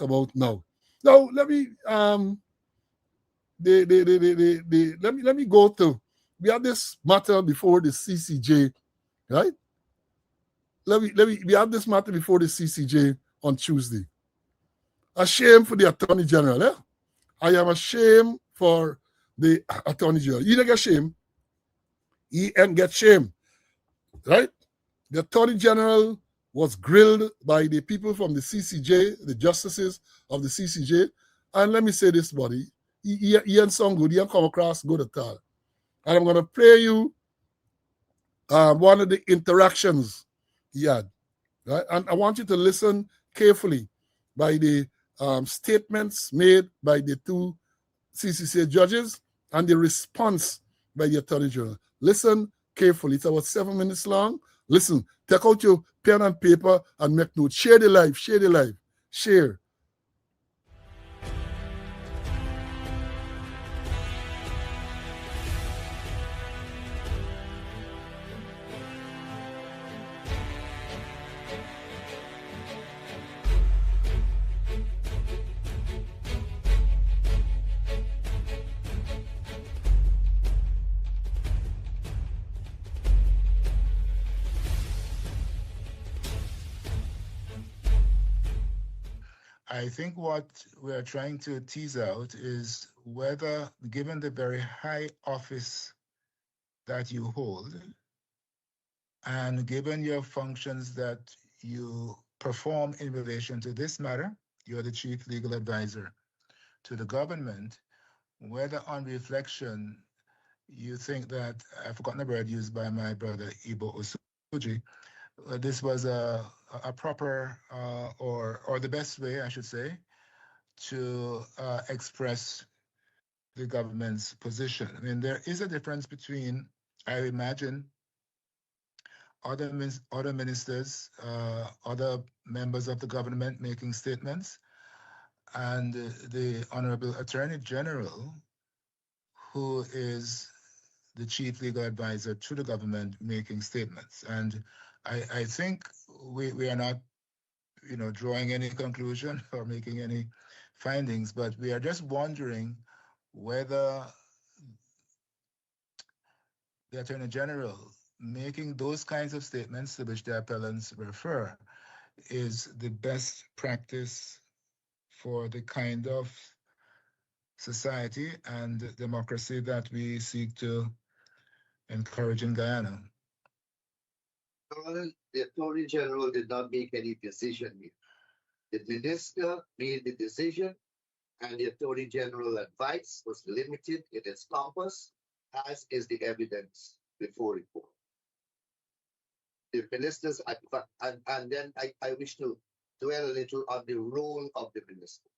about now. Now let me let me go to, we have this matter before the CCJ, right? Let me we have this matter before the CCJ on Tuesday. A shame for the Attorney General. Eh? I am ashamed for the Attorney General. He didn't get shame. He ain't get shame, right? The Attorney General was grilled by the people from the CCJ, the justices of the CCJ. And let me say this, buddy. He ain't sound good. He ain't come across good at all. And I'm going to play you one of the interactions he had. Right? And I want you to listen carefully by the statements made by the two CCC judges and the response by the Attorney General. Listen carefully. It's about 7 minutes long. Listen, take out your pen and paper and make notes. Share the live, share the live, share. I think what we are trying to tease out is whether, given the very high office that you hold, and given your functions that you perform in relation to this matter, you're the chief legal advisor to the government, whether on reflection you think that, I've forgotten the word used by my brother Ibo Osuji, this was a proper or the best way, I should say, to express the government's position. I mean, there is a difference between, I imagine, other ministers, other members of the government making statements, and the Honorable Attorney General, who is the chief legal advisor to the government making statements. And I think we are not, drawing any conclusion or making any findings, but we are just wondering whether the Attorney General making those kinds of statements to which the appellants refer is the best practice for the kind of society and democracy that we seek to encourage in Guyana. The Attorney General did not make any decision here. The minister made the decision, and the Attorney General advice was limited in its compass, as is the evidence before report. The ministers, and then I wish to dwell a little on the role of the minister.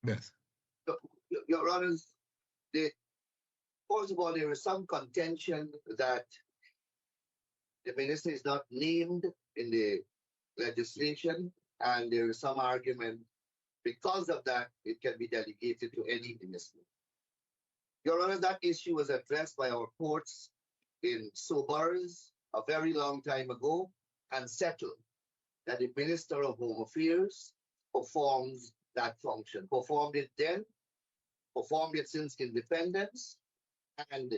Yes. So, Your Honors, first of all, there is some contention that the minister is not named in the legislation, and there is some argument because of that it can be delegated to any minister. Your Honor, that issue was addressed by our courts in Sobers a very long time ago and settled that the Minister of Home Affairs performs that function, performed it then, performed it since independence, and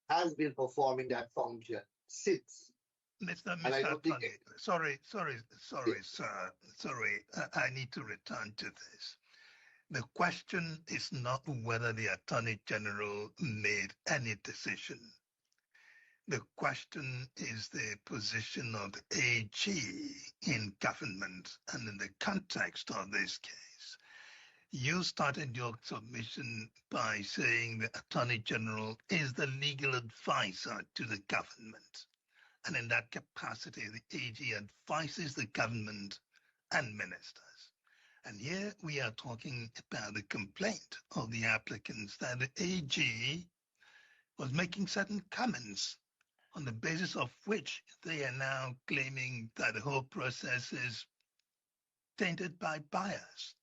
has been performing that function since. Mr. Attorney, sorry, sir. Sorry, I need to return to this. The question is not whether the Attorney General made any decision. The question is the position of the AG in government and in the context of this case. You started your submission by saying the Attorney General is the legal advisor to the government. And in that capacity, the AG advises the government and ministers. And here we are talking about the complaint of the applicants that the AG was making certain comments on the basis of which they are now claiming that the whole process is tainted by bias.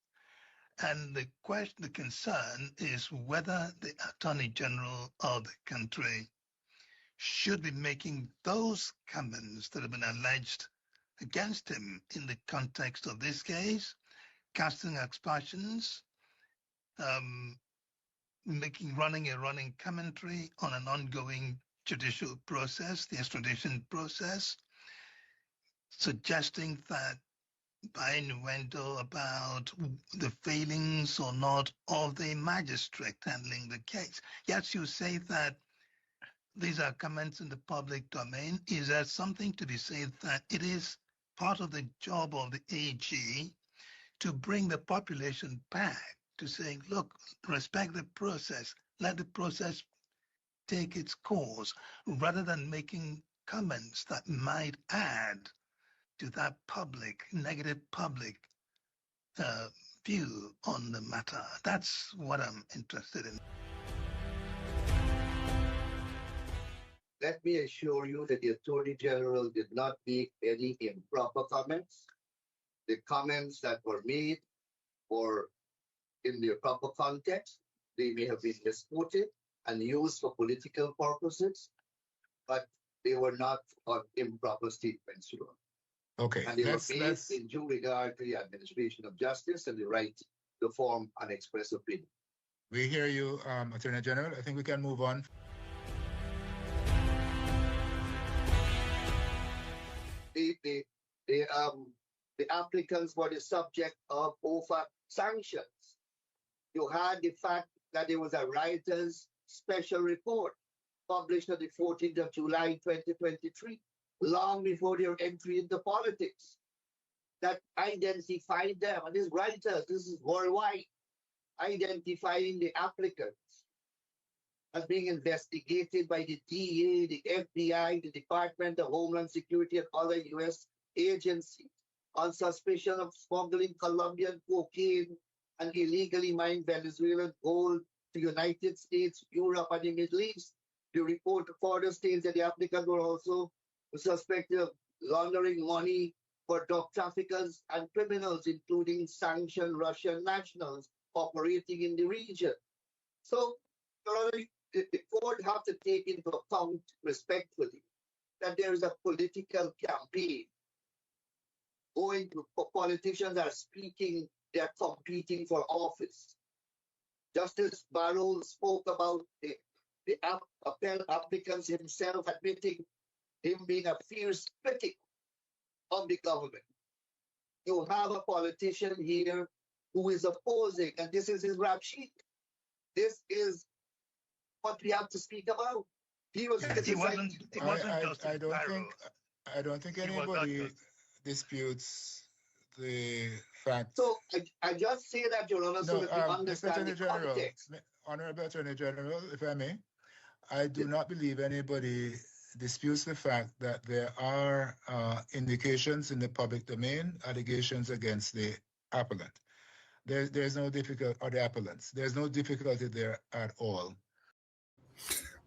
And the concern is whether the Attorney General of the country should be making those comments that have been alleged against him in the context of this case, casting aspersions, running a running commentary on an ongoing judicial process, the extradition process, suggesting that by innuendo about the failings or not of the magistrate handling the case. Yes, you say that these are comments in the public domain. Is there something to be said that it is part of the job of the AG to bring the population back to saying, look, respect the process, let the process take its course, rather than making comments that might add to that negative public view on the matter? That's what I'm interested in. Let me assure you that the Attorney General did not make any improper comments. The comments that were made were in their proper context. They may have been misquoted and used for political purposes, but they were not on improper statements, Your Honor. Okay, And they were made in due regard to the administration of justice and the right to form and express opinion. We hear you, Attorney General. I think we can move on. The applicants were the subject of OFAC sanctions. You had the fact that there was a writer's special report published on the 14th of July 2023, long before their entry into politics, that identified them. And these writers, this is worldwide, identifying the applicants as being investigated by the DEA, the FBI, the Department of Homeland Security, and other U.S. agencies on suspicion of smuggling Colombian cocaine and illegally mined Venezuelan gold to the United States, Europe, and the Middle East. The report further states that the applicants were also suspected of laundering money for drug traffickers and criminals, including sanctioned Russian nationals operating in the region. So, the court have to take into account respectfully that there is a political campaign going to, politicians are speaking, they're competing for office. Justice Barrow spoke about the applicants himself admitting him being a fierce critic of the government. You have a politician here who is opposing, and this is his rap sheet. This is what we have to speak about. He was it wasn't I don't think anybody disputes the fact. So I just say that, Your Honor, so that we understand the General, context. Honorable Attorney General, if I may, I do not believe anybody disputes the fact that there are indications in the public domain, allegations against the appellant. There's no difficulty, or the appellants. There's no difficulty there at all.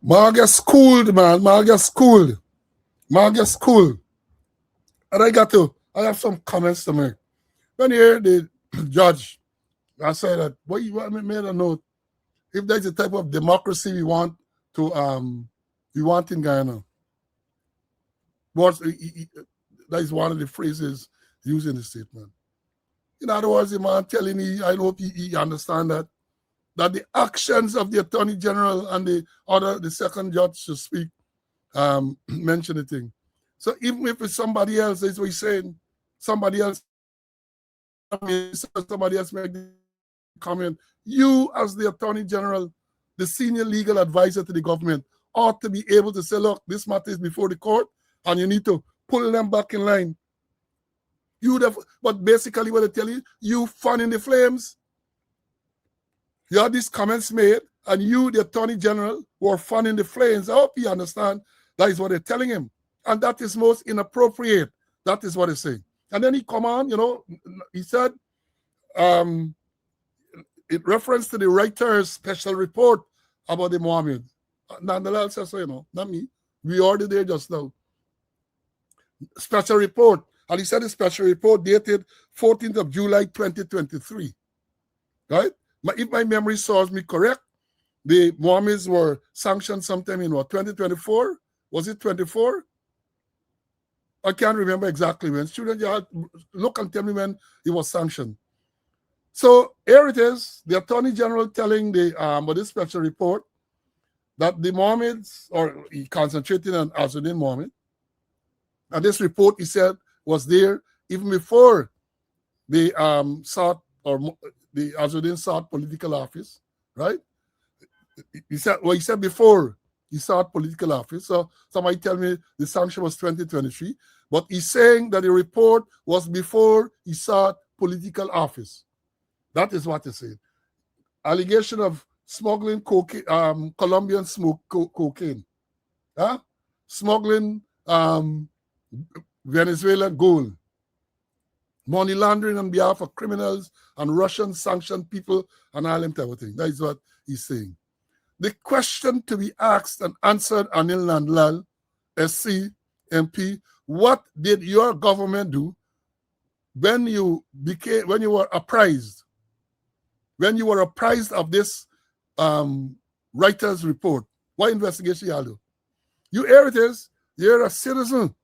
Marga schooled, man. Marga schooled. Marga schooled. And I have some comments to make. When you hear the judge, I say that, what you want me made a note, if there's a type of democracy we want in Guyana, that is one of the phrases used in the statement. In other words, the man telling me, I hope he understand that the actions of the Attorney General and the second judge to speak mention the thing. So even if it's somebody else, that's what he's saying, somebody else make the comment, you as the Attorney General, the senior legal advisor to the government, ought to be able to say, look, this matter is before the court, and you need to pull them back in line. But basically what I tell you, you fanning the flames. You had these comments made, and you, the Attorney General, were fanning the flames. I hope you understand that is what they're telling him. And that is most inappropriate. That is what he's saying. And then he come on, he said, in reference to the writer's special report about the Mohammed. Nonetheless, so, not me. We already there just now. Special report. And he said the special report dated 14th of July 2023. Right? If my memory serves me correct, the Mohammeds were sanctioned sometime in 2024? Was it 24? I can't remember exactly when. Students, you have to look and tell me when it was sanctioned. So here it is, the Attorney General telling the with this special report that the Mohameds, or he concentrated on Azzuddin Mohammed, and this report, he said, was there even before the sought, or the Azzuddin sought political office, right? He said before he sought political office. So somebody tell me the sanction was 2023, but he's saying that the report was before he sought political office. That is what he said. Allegation of smuggling cocaine, Colombian cocaine, huh? Smuggling Venezuelan gold, money laundering on behalf of criminals and Russian sanctioned people and all everything. That is what he's saying. The question to be asked and answered, Anil Nandlal, SC, MP, what did your government do when you were apprised? When you were apprised of this writer's report? What investigation you do? You hear it is, you're a citizen.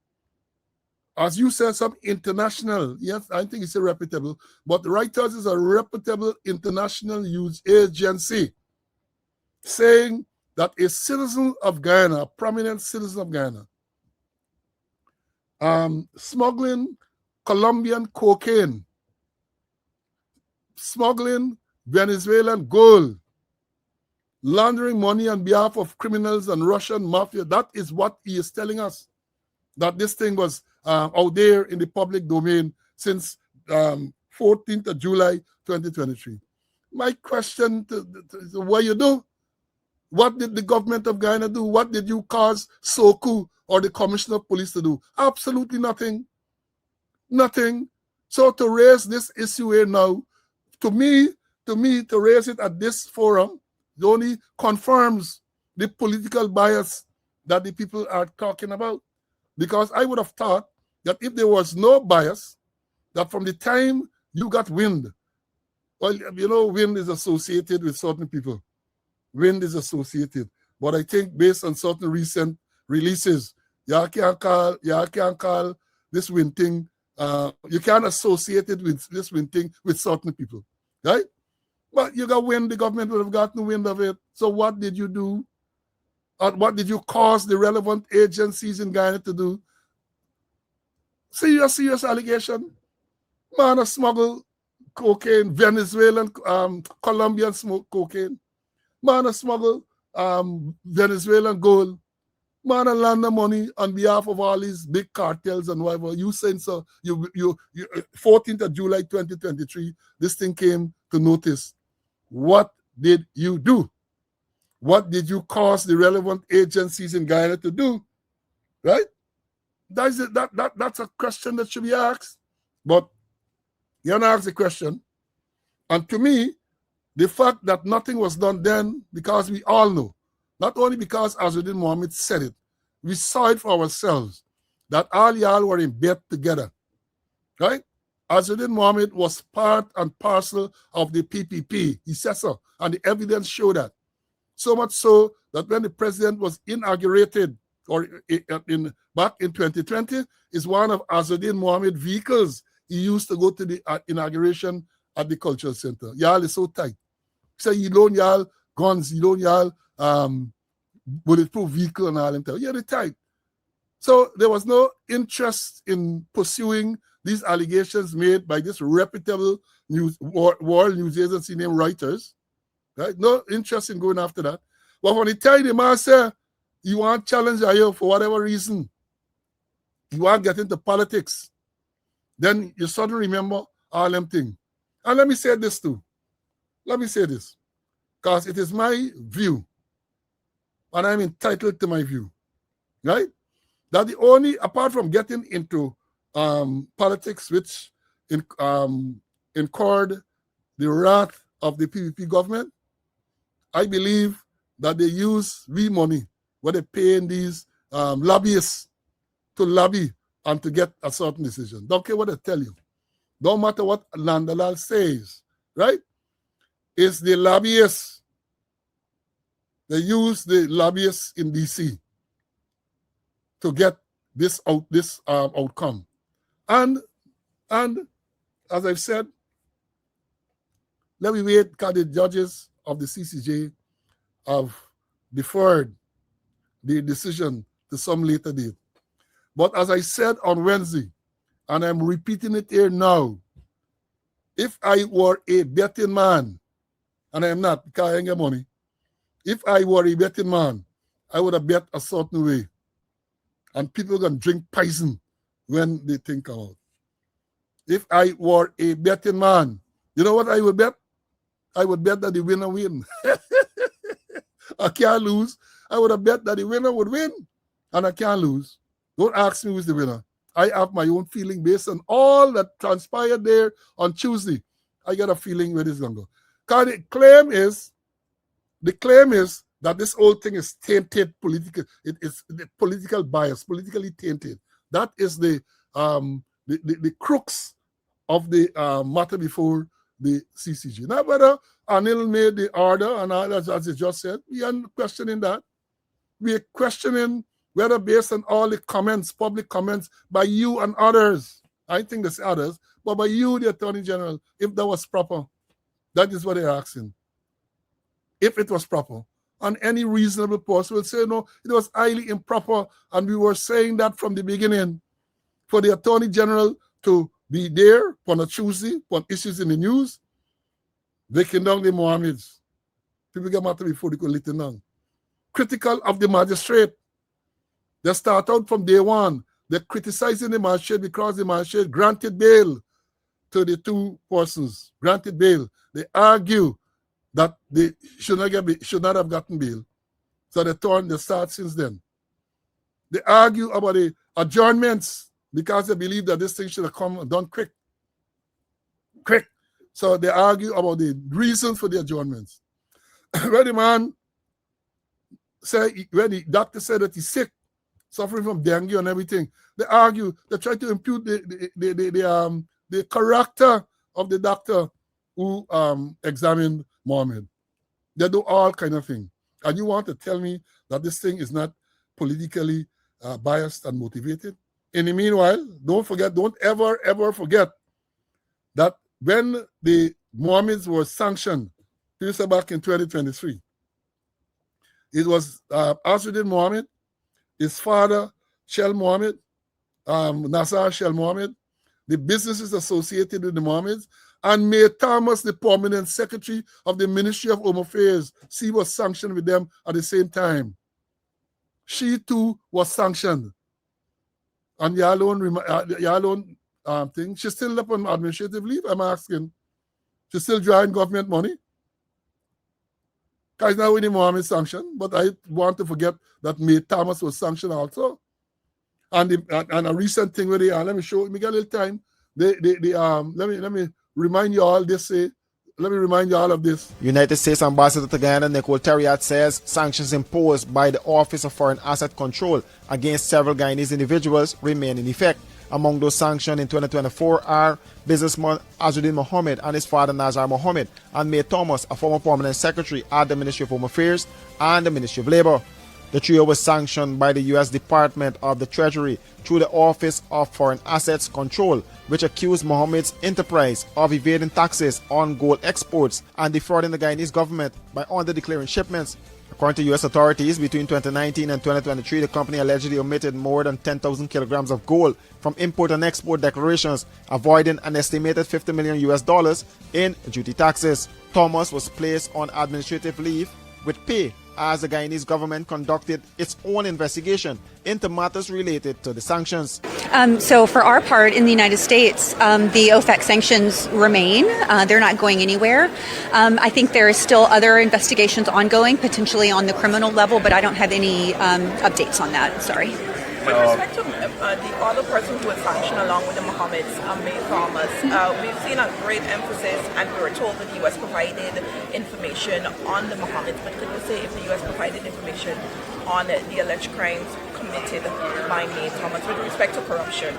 As you said, some international, yes, I think it's a reputable, but Reuters is a reputable international news agency saying that a citizen of Guyana, a prominent citizen of Guyana, smuggling Colombian cocaine, smuggling Venezuelan gold, laundering money on behalf of criminals and Russian mafia. That is what he is telling us, that this thing was out there in the public domain since 14th of July, 2023. My question to what you do? What did the government of Guyana do? What did you cause SOCU or the Commissioner of Police to do? Absolutely nothing. Nothing. So to raise this issue here now, to me, to raise it at this forum, it only confirms the political bias that the people are talking about. Because I would have thought that if there was no bias, that from the time you got wind, well, you know, wind is associated with certain people. Wind is associated. But I think based on certain recent releases, you can't call this wind thing, you can't associate it with this wind thing with certain people, right? But you got wind, the government would have gotten wind of it. So what did you do? What did you cause the relevant agencies in Guyana to do? Serious allegation. Man, smuggle cocaine, Venezuelan, Colombian smoke cocaine. Man, smuggle Venezuelan gold. Man, launder money on behalf of all these big cartels and whatever. You saying so? You 14th of July 2023, this thing came to notice. What did you do? What did you cause the relevant agencies in Guyana to do? Right? That's a question that should be asked. But you don't ask the question. And to me, the fact that nothing was done then, because we all know, not only because Azzuddin Mohammed said it, we saw it for ourselves, that all y'all were in bed together. Right? Azzuddin Mohammed was part and parcel of the PPP. He said so. And the evidence showed that. So much so that when the president was inaugurated, or back in 2020, is one of Azzuddin Mohammed vehicles he used to go to the inauguration at the cultural center. Y'all is so tight. So you loan y'all guns, you loan y'all bulletproof vehicle and all that. Yeah, they're tight. So there was no interest in pursuing these allegations made by this reputable world news agency named Reuters. Right? No interest in going after that. But when he tell the man say, you want to challenge you for whatever reason, you want to get into politics, then you suddenly remember all them things. And let me say this too. Let me say this, because it is my view, and I'm entitled to my view, right? That the only, apart from getting into politics, which incurred the wrath of the PPP government, I believe that they use money where they're paying these lobbyists to lobby and to get a certain decision. Don't care what they tell you. Don't matter what Nandlal says, right? It's the lobbyists. They use the lobbyists in DC to get this outcome. And as I've said, let me wait because the judges of the CCJ have deferred the decision to some later date. But as I said on Wednesday, and I'm repeating it here now, if I were a betting man, and I am not because I ain't got money, if I were a betting man, I would have bet a certain way. And people can drink poison when they think about. If I were a betting man, you know what I would bet? I would bet that the winner win. I can't lose. I would have bet that the winner would win, and I can't lose. Don't ask me who's the winner. I have my own feeling based on all that transpired there on Tuesday. I got a feeling where this is going to go. Because the claim is that this whole thing is tainted political. It's the political bias, politically tainted. That is the crux of the matter before the CCJ. Now, whether Anil made the order and all, as you just said, we are questioning that. We are questioning whether based on all the comments, public comments by you and others, I think there's others, but by you, the Attorney General, if that was proper. That is what they're asking. If it was proper. And any reasonable person will say, no, it was highly improper. And we were saying that from the beginning. For the Attorney General to be there on a Tuesday, on issues in the news, breaking down the Mohameds. People get matter before they go little down. Critical of the magistrate. They start out from day one. They're criticizing the magistrate because the magistrate granted bail to the two persons. Granted bail. They argue that they should not have gotten bail. So they start since then. They argue about the adjournments because they believe that this thing should have come and done quick. So they argue about the reasons for the adjournments. When the man said, when the doctor said that he's sick, suffering from dengue and everything, they argue, they try to impute the character of the doctor who examined Mohamed. They do all kind of things. And you want to tell me that this thing is not politically biased and motivated? In the meanwhile, don't ever forget that when the Mohameds were sanctioned, back in 2023, it was Asruddin Mohamed, his father, Shell Mohamed, Nasser Shell Mohamed, the businesses associated with the Mohameds, and May Thomas, the permanent secretary of the Ministry of Home Affairs. She was sanctioned with them at the same time. She too was sanctioned. And Yalon thing, she's still up on administrative leave, I'm asking. She's still drawing government money. Because now with the Mohamed sanction, but I want to forget that May Thomas was sanctioned also. And a recent thing where they let me show, me get a little time. Let me remind you all this. Let me remind you all of this. United States Ambassador to Guyana Nicole Terriat says sanctions imposed by the Office of Foreign Asset Control against several Guyanese individuals remain in effect. Among those sanctioned in 2024 are businessman Asruddin Mohamed and his father Nazar Mohamed, and May Thomas, a former permanent secretary at the Ministry of Home Affairs and the Ministry of Labor. The trio was sanctioned by the U.S. Department of the Treasury through the Office of Foreign Assets Control, which accused Mohamed's enterprise of evading taxes on gold exports and defrauding the Guyanese government by under-declaring shipments. According to U.S. authorities, between 2019 and 2023, the company allegedly omitted more than 10,000 kilograms of gold from import and export declarations, avoiding an estimated $50 million in duty taxes. Thomas was placed on administrative leave with pay as the Guyanese government conducted its own investigation into matters related to the sanctions. So for our part in the United States, the OFAC sanctions remain. They're not going anywhere. I think there is still other investigations ongoing, potentially on the criminal level, but I don't have any updates on that. Sorry. With respect to the other person who was sanctioned along with the Mohameds, May Thomas, we've seen a great emphasis, and we were told that the U.S. provided information on the Mohameds, but could you say if the U.S. provided information on the alleged crimes committed by May Thomas with respect to corruption?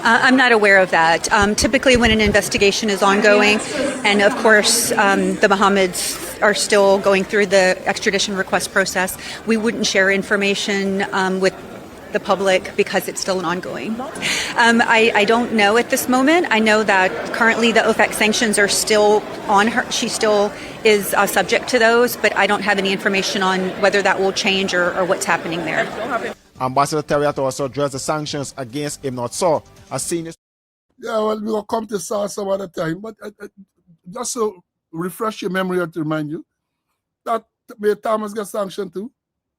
I'm not aware of that. Typically when an investigation is ongoing, and of course the Mohameds are still going through the extradition request process, we wouldn't share information with the public because it's still an ongoing. I don't know at this moment. I know that currently the OFAC sanctions are still on her. She still is subject to those, but I don't have any information on whether that will change or what's happening there. Ambassador Terriat also addressed the sanctions against him not so. A senior. Yeah, well, we will come to SARS some other time, but just to refresh your memory or to remind you that Thomas got sanctioned too,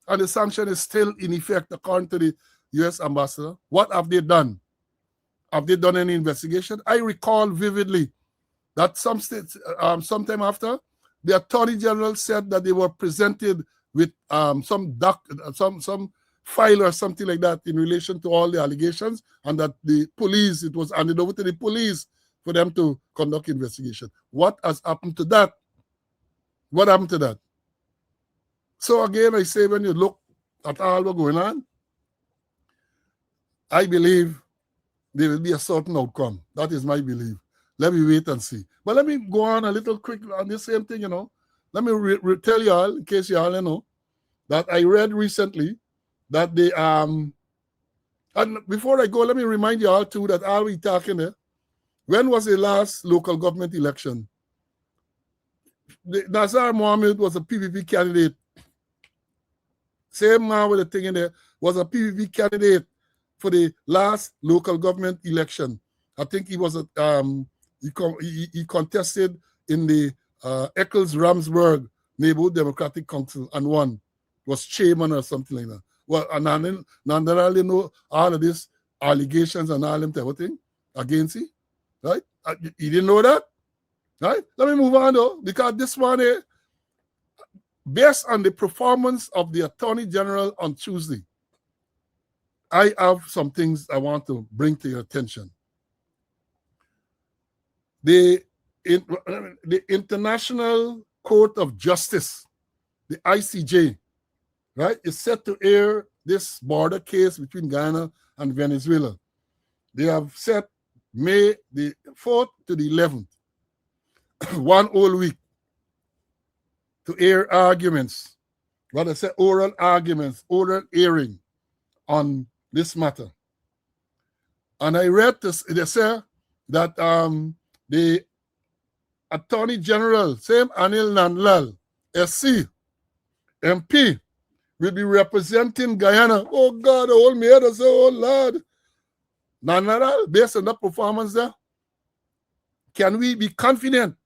and the sanction is still in effect according to the U.S. ambassador. What have they done? Have they done any investigation? I recall vividly that some states, sometime after, the Attorney General said that they were presented with some file or something like that in relation to all the allegations, and that the police, it was handed over to the police for them to conduct investigation. What has happened to that? What happened to that? So again, I say, when you look at all what's going on, I believe there will be a certain outcome. That is my belief. Let me wait and see. But let me go on a little quick on the same thing, Let me tell you all, in case you all know, that I read recently that they and before I go, let me remind you all too that all we talking there. When was the last local government election? Nazar Mohammed was a PPP candidate. Same man with the thing in there was a PPP candidate for the last local government election. I think he was he contested in the Eccles-Ramsburg Neighborhood Democratic Council and won. Was chairman or something like that. Well, and none know all of these allegations and all them type of thing against him, right? You didn't know that, right? Let me move on though, because this one, based on the performance of the Attorney General on Tuesday, I have some things I want to bring to your attention. The International Court of Justice, the ICJ, right, is set to air this border case between Guyana and Venezuela. They have set May the 4th to the 11th, one whole week, to air arguments, what I say, oral arguments, oral hearing on this matter. And I read this, they say that the Attorney General, same Anil Nandlal, SC, MP, will be representing Guyana. Oh God, the old mayor say, oh Lord. Nandlal, based on that performance there, can we be confident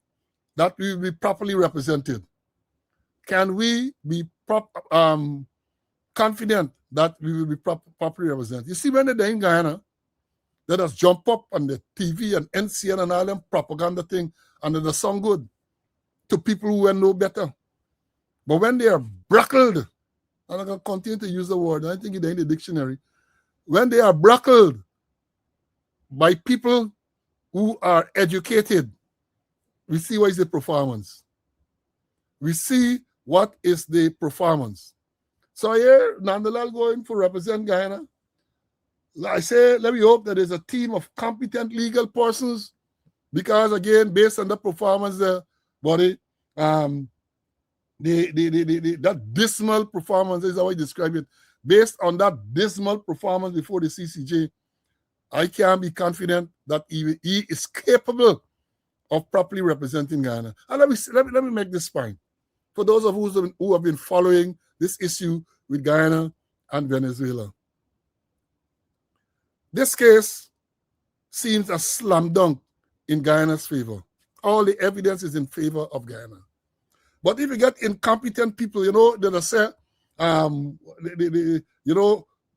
that we will be properly represented? Can we be confident that we will be properly represented? You see, when they're in Guyana, they just jump up on the TV and NCN and all them propaganda thing, and they sound good to people who know better. But when they are brackled, and I'm going to continue to use the word, I think it's in the dictionary, when they are brackled by people who are educated, we see what is the performance. We see what is the performance. So here, Nandlal going for represent Guyana. I say, let me hope that there's a team of competent legal persons, because again, based on the performance there, buddy, that dismal performance is how I describe it. Based on that dismal performance before the CCJ, I can be confident that he is capable of properly representing Guyana. And let me make this point. For those of you who have been following this issue with Guyana and Venezuela, this case seems a slam dunk in Guyana's favor. All the evidence is in favor of Guyana. But if you get incompetent people, that say,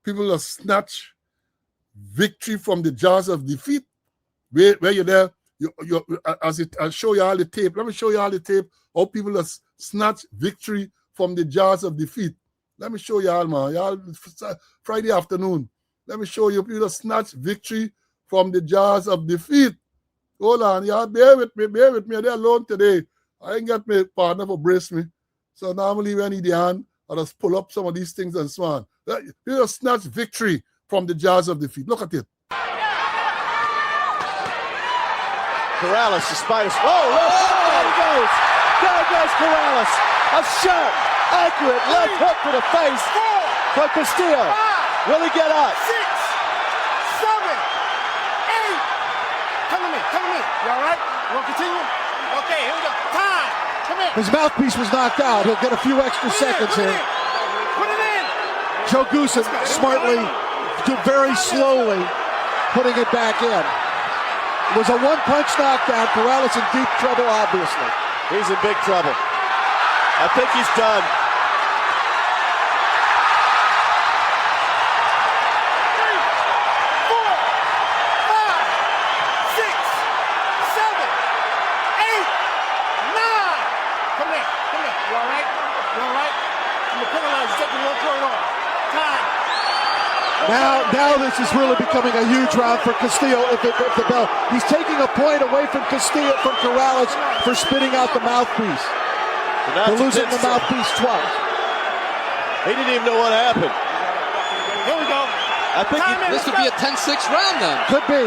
people that snatch victory from the jaws of defeat, where you're there, I'll show you all the tape. Let me show you all the tape how people that snatch victory from the jaws of defeat. Let me show you all, man. Y'all, Friday afternoon. Let me show you people that snatch victory from the jaws of defeat. Hold on, y'all. Bear with me. They're alone today. I ain't got my partner for brace me. So normally when he hand, I just pull up some of these things and so on. People that snatch victory from the jaws of defeat. Look at it. Corrales, despite his... there he goes. There goes Corrales. A sharp, accurate left hook to the face for Castillo. Will he get up? 6, 7, 8. Come to me. You all right? You want to continue? Okay, here we go. Time. Come here. His mouthpiece was knocked out. He'll get a few extra seconds here. Put it in. Joe Goosen smartly, very slowly, putting it back in. It was a one-punch knockdown. Corrales in deep trouble, obviously. He's in big trouble. I think he's done. 3, 4, 5, 6, 7, 8, 9. Come here. Now this is really becoming a huge round for Castillo if the bell. He's taking a point away from Castillo, from Corrales, for spitting out the mouthpiece. For losing the mouthpiece twice. He didn't even know what happened. Here we go. I think this could be a 10-6 round then. Could be.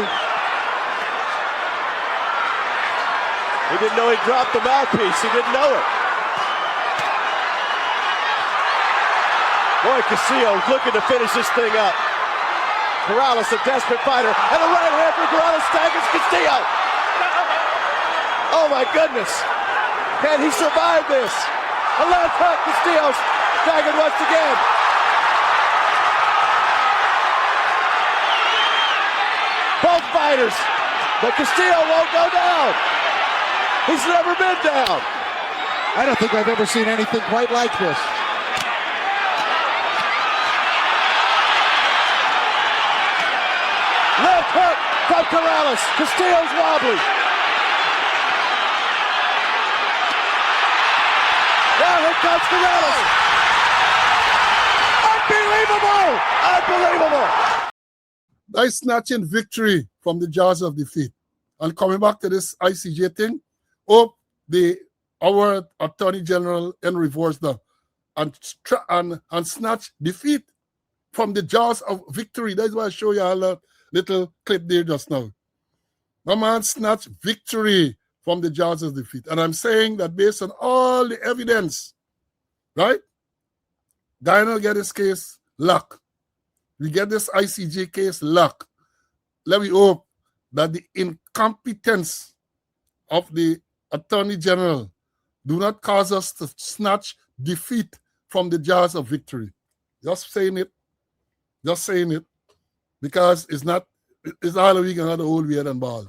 He didn't know he dropped the mouthpiece. He didn't know it. Boy, Castillo's looking to finish this thing up. Corrales, a desperate fighter, and a right hand for Corrales staggers Castillo. Oh my goodness. Can he survive this? A left hook, Castillo staggered once again. Both fighters, but Castillo won't go down. He's never been down. I don't think I've ever seen anything quite like this. Left hook from Corrales. Castillo's wobbly. Now here comes Corrales. Unbelievable! Unbelievable! Nice snatching victory from the jaws of defeat. And coming back to this ICJ thing, our Attorney General in reverse now and snatch defeat from the jaws of victory. That's why I show you a little clip there just now. My man snatched victory from the jaws of defeat. And I'm saying that based on all the evidence, right? Guyana get this case luck. We get this ICJ case luck. Let me hope that the incompetence of the Attorney General do not cause us to snatch defeat from the jaws of victory. Just saying it. Just saying it. Because it's all we can have to hold head and ball.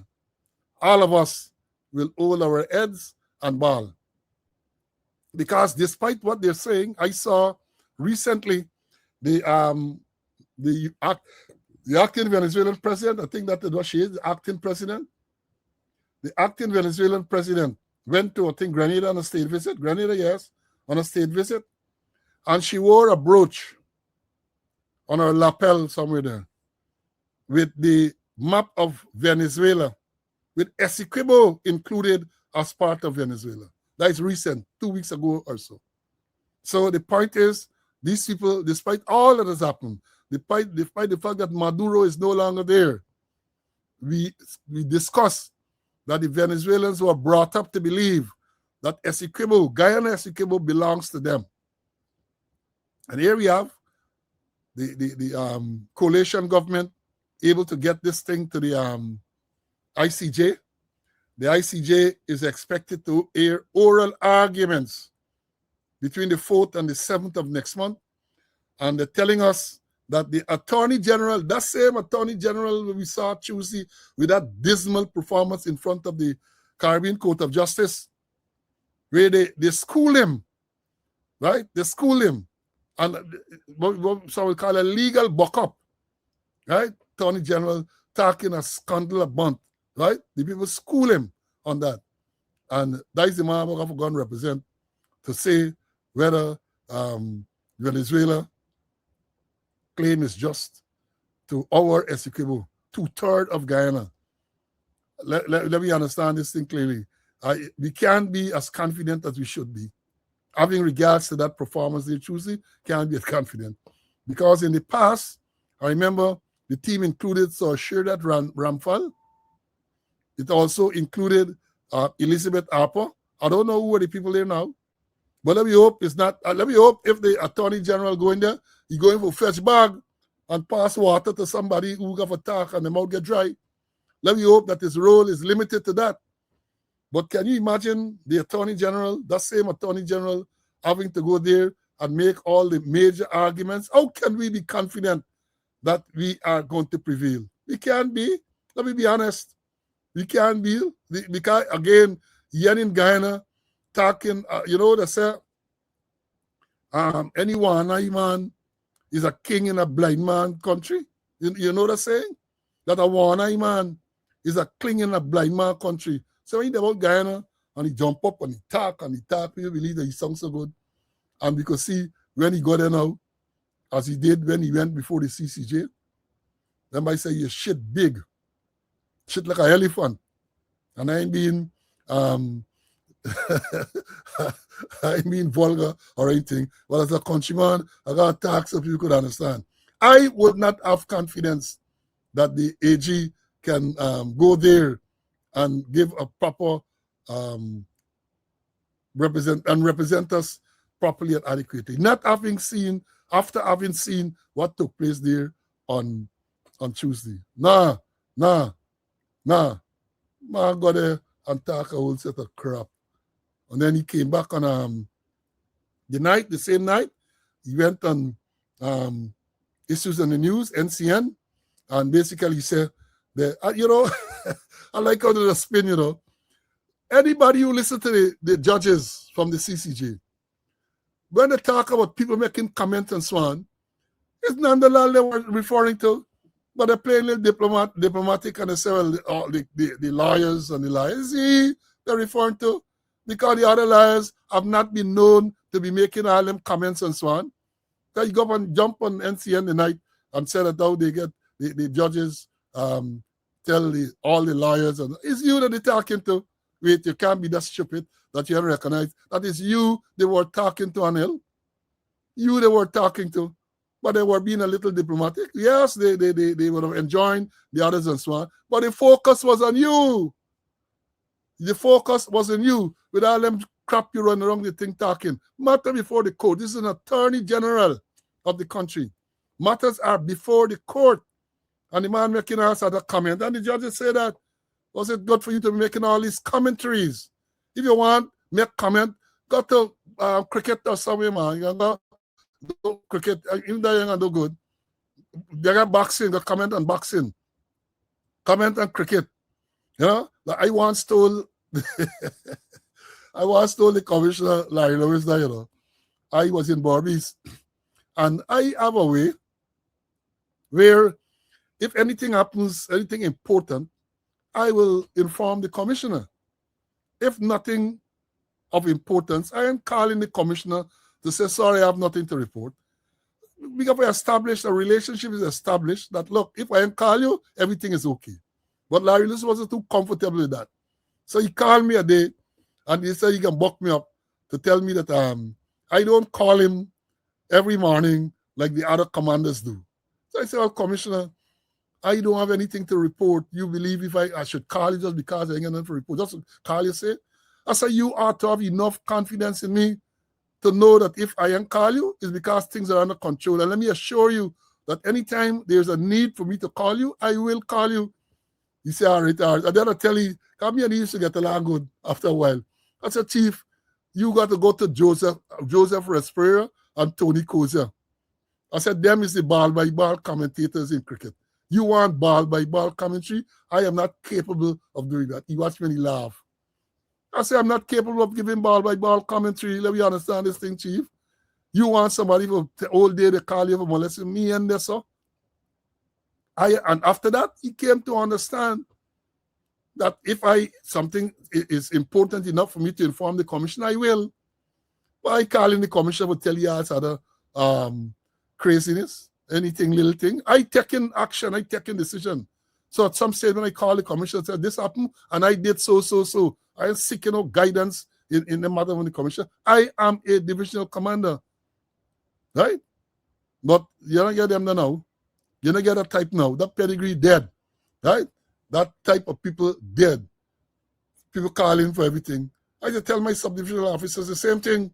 All of us will hold our heads and ball. Because despite what they're saying, I saw recently the acting Venezuelan president, I think that is what she is, the acting president. The acting Venezuelan president went to, I think, Grenada on a state visit. Grenada, yes, on a state visit. And she wore a brooch on her lapel somewhere there with the map of Venezuela, with Essequibo included as part of Venezuela. That is recent, 2 weeks ago or so. So the point is, these people, despite all that has happened, despite the fact that Maduro is no longer there, we discussed that the Venezuelans were brought up to believe that Essequibo, Guyana Essequibo, belongs to them. And here we have the coalition government able to get this thing to the ICJ. The ICJ is expected to air oral arguments between the 4th and the 7th of next month. And they're telling us that the Attorney General, that same Attorney General we saw Tuesday with that dismal performance in front of the Caribbean Court of Justice, where they school him, right? They school him. And what we call a legal buck-up, right? Attorney General talking a scandal a bunt, right? The people school him on that. And that is the man we're going to represent to say whether Venezuela claim is just to our Essequibo, 2/3 of Guyana. Let me understand this thing clearly. We can't be as confident as we should be. Having regards to that performance they Tuesday, can't be as confident. Because in the past, I remember the team included Shirdat Ramphal. It also included Elizabeth Harper. I don't know who are the people there now. But let me hope it's not. Let me hope if the Attorney General going there, he's going for fetch bag and pass water to somebody who got attacked and the mouth get dry. Let me hope that his role is limited to that. But can you imagine the Attorney General, that same Attorney General, having to go there and make all the major arguments? How can we be confident that we are going to prevail? We can't be. Let me be honest. We can't be. Because, again, yen in Guyana, talking, they say, anyone, man, is a king in a blind man country. You know the saying? That a one man is a king in a blind man country. So when he about Guyana and he jump up and he talk, you believe that he sounds so good. And we could see when he got there now, as he did when he went before the CCJ, somebody say you shit big. Shit like an elephant. And I ain't being I mean vulgar or anything. But as a countryman, I got to talk so people could understand. I would not have confidence that the AG can go there and give a proper represent us properly and adequately. After having seen what took place there on Tuesday. Nah. Man got there and talk a whole set of crap. And then he came back on the same night, he went on Issues in the News, NCN, and basically he said that, I like how they spin, Anybody who listen to the judges from the CCJ, when they talk about people making comments and so on, it's not the law they were referring to, but they're playing a little diplomatic and they say, well, the lawyers and the liars, they're referring to, because the other liars have not been known to be making all them comments and so on. So you go up and jump on NCN the night and say that how they get the judges tell all the lawyers, and it's you that they're talking to. Wait, you can't be that stupid that you haven't recognized that is you they were talking to, Anil. You they were talking to, but they were being a little diplomatic. Yes, they would have enjoined the others and so on, but the focus was on you. The focus was on you with all them crap you run around the thing talking. Matter before the court. This is an Attorney General of the country. Matters are before the court. And the man making us at a comment, and the judges say that, was it good for you to be making all these commentaries? If you want, make comment, go to cricket or somewhere, man. You go do cricket, even though you're going to do good. They got boxing, got comment on boxing. Comment on cricket. Like I once told the commissioner, Larry Lewis, that, I was in Barbies, and I have a way where if anything happens, anything important, I will inform the commissioner. If nothing of importance, I am calling the commissioner to say, sorry, I have nothing to report. Because we established, a relationship is established that, look, if I call you, everything is okay. But Larry Lewis wasn't too comfortable with that. So he called me a day, and he said he can buck me up to tell me that I don't call him every morning like the other commanders do. So I said, well, Commissioner, I don't have anything to report. You believe if I should call you just because I ain't got nothing to report? Just call you, say. I said, you ought to have enough confidence in me to know that if I ain't call you, it's because things are under control. And let me assure you that anytime there's a need for me to call you, I will call you. He said, all right. And then I tell you, come here and he used to get along good after a while. I said, Chief, you got to go to Joseph Respira and Tony Kozier. I said, them is the ball-by-ball commentators in cricket. You want ball-by-ball commentary? I am not capable of doing that. He watched me and he laughed. I said, I'm not capable of giving ball-by-ball commentary. Let me understand this thing, Chief. You want somebody for the whole day to call you for molesting me and this, so? And after that, he came to understand that if something is important enough for me to inform the commission, I will. But I calling the commission will tell you as other craziness, anything, little thing. I take in action, I take in decision. So at some stage when I call the commission and said this happened, and I did so. I am seeking guidance in the matter of the commission. I am a divisional commander. Right? But you don't get them now. You don't get that type now. That pedigree dead. Right? That type of people dead. People calling for everything. I just tell my subdivisional officers the same thing.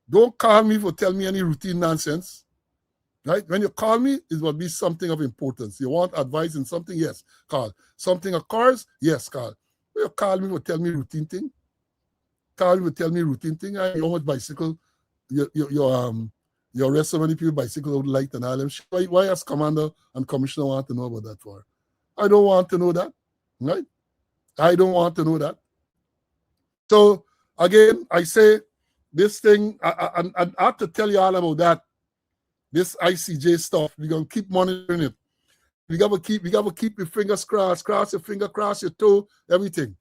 Don't call me for tell me any routine nonsense. Right? When you call me, it will be something of importance. You want advice in something? Yes, call. Something occurs? Yes, call. You call me for tell me routine thing. Call me for tell me routine thing. I know what bicycle you arrest so many people bicycle out light and all them. Why as commander and commissioner want to know about that for? I don't want to know that. Right? I don't want to know that. So again, I say this thing, I have to tell you all about that. This ICJ stuff, we're gonna keep monitoring it. We gotta keep your fingers crossed, cross your finger, cross your toe, everything.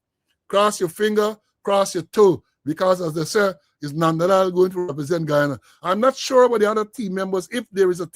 Cross your finger, cross your toe, because as they say, is Nandalal going to represent Guyana. I'm not sure about the other team members if there is a